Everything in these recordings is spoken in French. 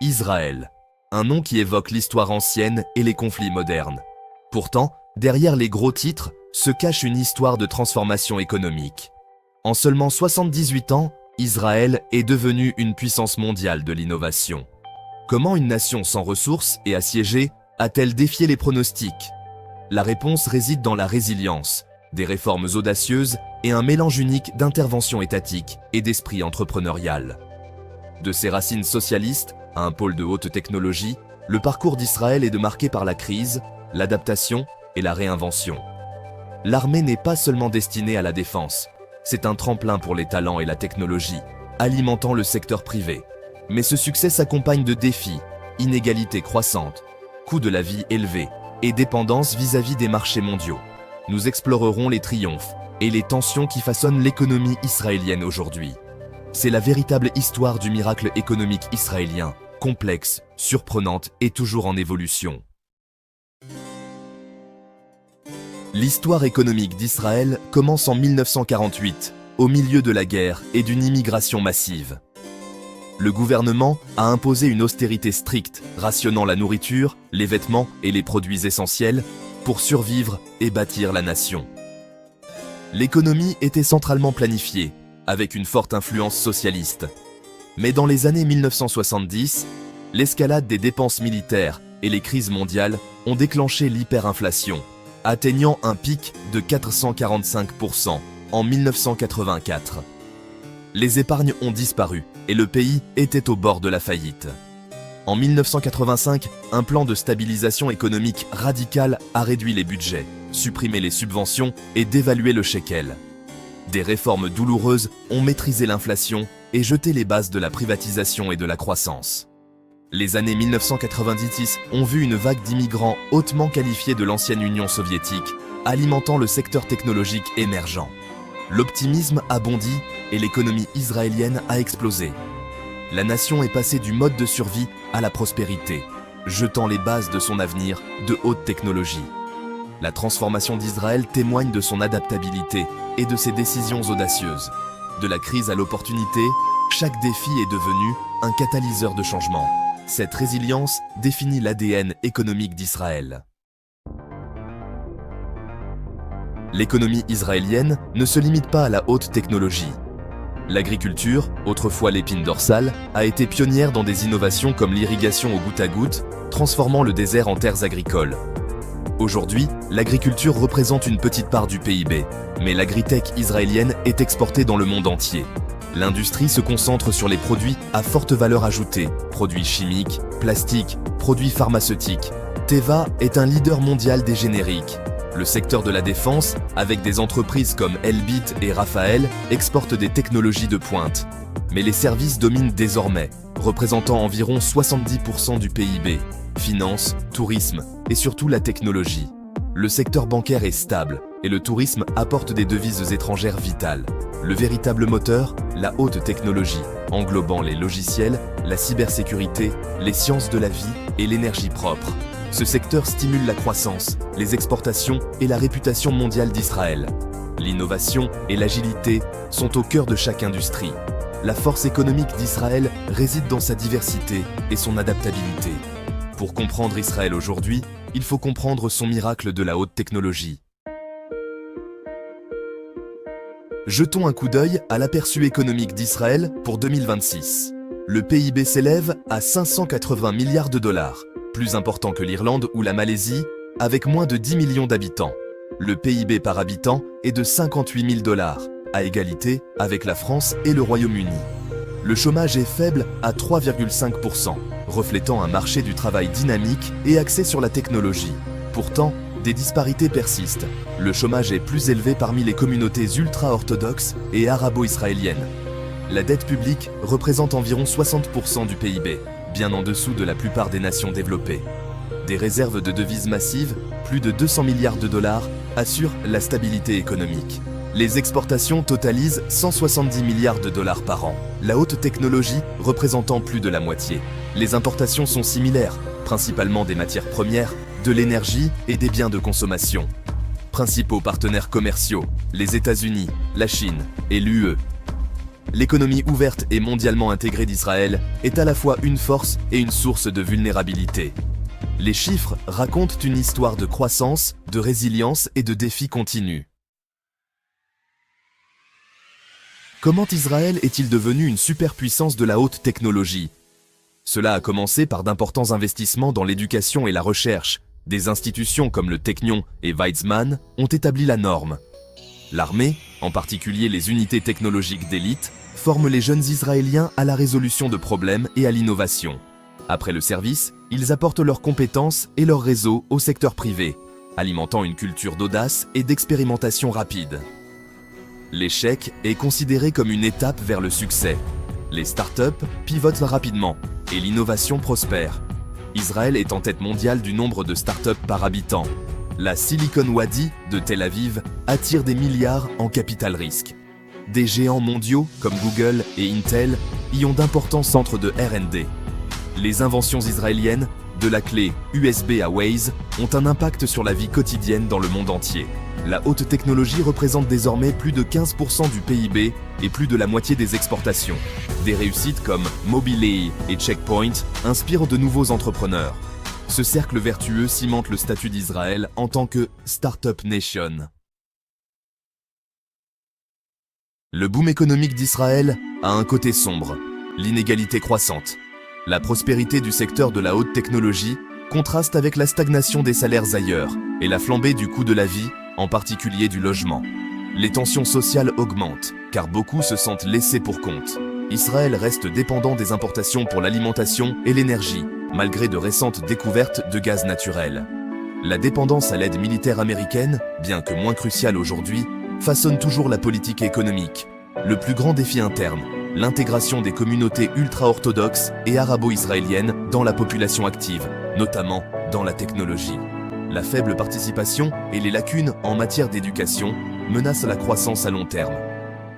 Israël. Un nom qui évoque l'histoire ancienne et les conflits modernes. Pourtant, derrière les gros titres, se cache une histoire de transformation économique. En seulement 78 ans, Israël est devenu une puissance mondiale de l'innovation. Comment une nation sans ressources et assiégée a-t-elle défié les pronostics? La réponse réside dans la résilience, des réformes audacieuses et un mélange unique d'intervention étatique et d'esprit entrepreneurial. De ses racines socialistes à un pôle de haute technologie, le parcours d'Israël est marqué par la crise, l'adaptation et la réinvention. L'armée n'est pas seulement destinée à la défense, c'est un tremplin pour les talents et la technologie, alimentant le secteur privé. Mais ce succès s'accompagne de défis, inégalités croissantes, coûts de la vie élevés et dépendance vis-à-vis des marchés mondiaux. Nous explorerons les triomphes et les tensions qui façonnent l'économie israélienne aujourd'hui. C'est la véritable histoire du miracle économique israélien, complexe, surprenante et toujours en évolution. L'histoire économique d'Israël commence en 1948, au milieu de la guerre et d'une immigration massive. Le gouvernement a imposé une austérité stricte, rationnant la nourriture, les vêtements et les produits essentiels pour survivre et bâtir la nation. L'économie était centralement planifiée, avec une forte influence socialiste. Mais dans les années 1970, l'escalade des dépenses militaires et les crises mondiales ont déclenché l'hyperinflation, atteignant un pic de 445% en 1984. Les épargnes ont disparu et le pays était au bord de la faillite. En 1985, un plan de stabilisation économique radical a réduit les budgets, supprimé les subventions et dévalué le shekel. Des réformes douloureuses ont maîtrisé l'inflation et jeté les bases de la privatisation et de la croissance. Les années 1990 ont vu une vague d'immigrants hautement qualifiés de l'ancienne Union soviétique, alimentant le secteur technologique émergent. L'optimisme a bondi et l'économie israélienne a explosé. La nation est passée du mode de survie à la prospérité, jetant les bases de son avenir de haute technologie. La transformation d'Israël témoigne de son adaptabilité et de ses décisions audacieuses. De la crise à l'opportunité, chaque défi est devenu un catalyseur de changement. Cette résilience définit l'ADN économique d'Israël. L'économie israélienne ne se limite pas à la haute technologie. L'agriculture, autrefois l'épine dorsale, a été pionnière dans des innovations comme l'irrigation au goutte à goutte, transformant le désert en terres agricoles. Aujourd'hui, l'agriculture représente une petite part du PIB, mais l'agritech israélienne est exportée dans le monde entier. L'industrie se concentre sur les produits à forte valeur ajoutée, produits chimiques, plastiques, produits pharmaceutiques. Teva est un leader mondial des génériques. Le secteur de la défense, avec des entreprises comme Elbit et Rafael, exporte des technologies de pointe. Mais les services dominent désormais, représentant environ 70% du PIB. Finance, tourisme et surtout la technologie. Le secteur bancaire est stable et le tourisme apporte des devises étrangères vitales. Le véritable moteur, la haute technologie, englobant les logiciels, la cybersécurité, les sciences de la vie et l'énergie propre. Ce secteur stimule la croissance, les exportations et la réputation mondiale d'Israël. L'innovation et l'agilité sont au cœur de chaque industrie. La force économique d'Israël réside dans sa diversité et son adaptabilité. Pour comprendre Israël aujourd'hui, il faut comprendre son miracle de la haute technologie. Jetons un coup d'œil à l'aperçu économique d'Israël pour 2026. Le PIB s'élève à 580 milliards de dollars, plus important que l'Irlande ou la Malaisie, avec moins de 10 millions d'habitants. Le PIB par habitant est de 58 000 dollars, à égalité avec la France et le Royaume-Uni. Le chômage est faible à 3,5%, reflétant un marché du travail dynamique et axé sur la technologie. Pourtant, des disparités persistent. Le chômage est plus élevé parmi les communautés ultra-orthodoxes et arabo-israéliennes. La dette publique représente environ 60% du PIB, bien en dessous de la plupart des nations développées. Des réserves de devises massives, plus de 200 milliards de dollars, assurent la stabilité économique. Les exportations totalisent 170 milliards de dollars par an, la haute technologie représentant plus de la moitié. Les importations sont similaires, principalement des matières premières, de l'énergie et des biens de consommation. Principaux partenaires commerciaux, les États-Unis, la Chine et l'UE. l'économie ouverte et mondialement intégrée d'Israël est à la fois une force et une source de vulnérabilité. Les chiffres racontent une histoire de croissance, de résilience et de défis continus. Comment Israël est-il devenu une superpuissance de la haute technologie? Cela a commencé par d'importants investissements dans l'éducation et la recherche. Des institutions comme le Technion et Weizmann ont établi la norme. L'armée, en particulier les unités technologiques d'élite, forment les jeunes Israéliens à la résolution de problèmes et à l'innovation. Après le service, ils apportent leurs compétences et leur réseau au secteur privé, alimentant une culture d'audace et d'expérimentation rapide. L'échec est considéré comme une étape vers le succès. Les startups pivotent rapidement et l'innovation prospère. Israël est en tête mondiale du nombre de startups par habitant. La Silicon Wadi de Tel Aviv attire des milliards en capital risque. Des géants mondiaux comme Google et Intel y ont d'importants centres de R&D. Les inventions israéliennes, de la clé USB à Waze, ont un impact sur la vie quotidienne dans le monde entier. La haute technologie représente désormais plus de 15% du PIB et plus de la moitié des exportations. Des réussites comme Mobileye et Checkpoint inspirent de nouveaux entrepreneurs. Ce cercle vertueux cimente le statut d'Israël en tant que Startup Nation. Le boom économique d'Israël a un côté sombre, l'inégalité croissante. La prospérité du secteur de la haute technologie contraste avec la stagnation des salaires ailleurs et la flambée du coût de la vie, en particulier du logement. Les tensions sociales augmentent, car beaucoup se sentent laissés pour compte. Israël reste dépendant des importations pour l'alimentation et l'énergie, malgré de récentes découvertes de gaz naturel. La dépendance à l'aide militaire américaine, bien que moins cruciale aujourd'hui, façonne toujours la politique économique. Le plus grand défi interne, l'intégration des communautés ultra-orthodoxes et arabo-israéliennes dans la population active, notamment dans la technologie. La faible participation et les lacunes en matière d'éducation menacent la croissance à long terme.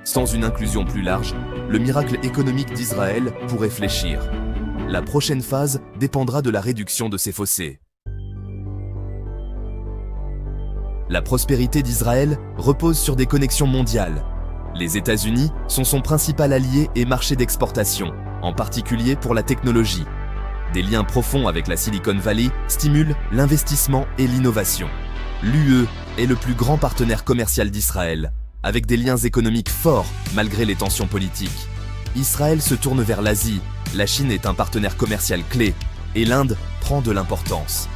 Sans une inclusion plus large, le miracle économique d'Israël pourrait fléchir. La prochaine phase dépendra de la réduction de ces fossés. La prospérité d'Israël repose sur des connexions mondiales. Les États-Unis sont son principal allié et marché d'exportation, en particulier pour la technologie. Des liens profonds avec la Silicon Valley stimulent l'investissement et l'innovation. L'UE est le plus grand partenaire commercial d'Israël, avec des liens économiques forts malgré les tensions politiques. Israël se tourne vers l'Asie, la Chine est un partenaire commercial clé, et l'Inde prend de l'importance.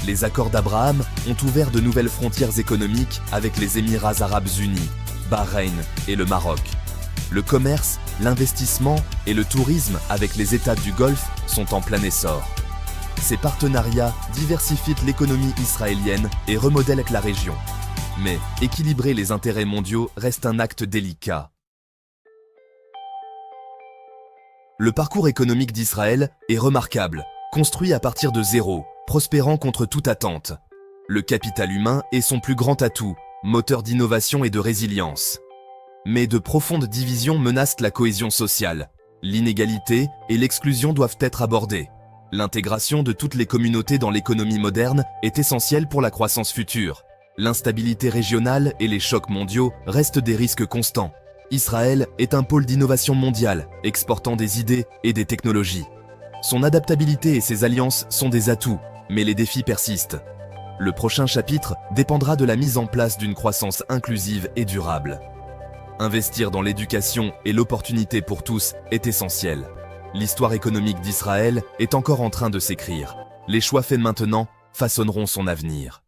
Les accords d'Abraham ont ouvert de nouvelles frontières économiques avec les Émirats arabes unis, Bahreïn et le Maroc. Le commerce, l'investissement et le tourisme avec les États du Golfe sont en plein essor. Ces partenariats diversifient l'économie israélienne et remodèlent la région. Mais équilibrer les intérêts mondiaux reste un acte délicat. Le parcours économique d'Israël est remarquable, construit à partir de zéro, prospérant contre toute attente. Le capital humain est son plus grand atout, moteur d'innovation et de résilience. Mais de profondes divisions menacent la cohésion sociale. L'inégalité et l'exclusion doivent être abordées. L'intégration de toutes les communautés dans l'économie moderne est essentielle pour la croissance future. L'instabilité régionale et les chocs mondiaux restent des risques constants. Israël est un pôle d'innovation mondiale, exportant des idées et des technologies. Son adaptabilité et ses alliances sont des atouts, mais les défis persistent. Le prochain chapitre dépendra de la mise en place d'une croissance inclusive et durable. Investir dans l'éducation et l'opportunité pour tous est essentiel. L'histoire économique d'Israël est encore en train de s'écrire. Les choix faits maintenant façonneront son avenir.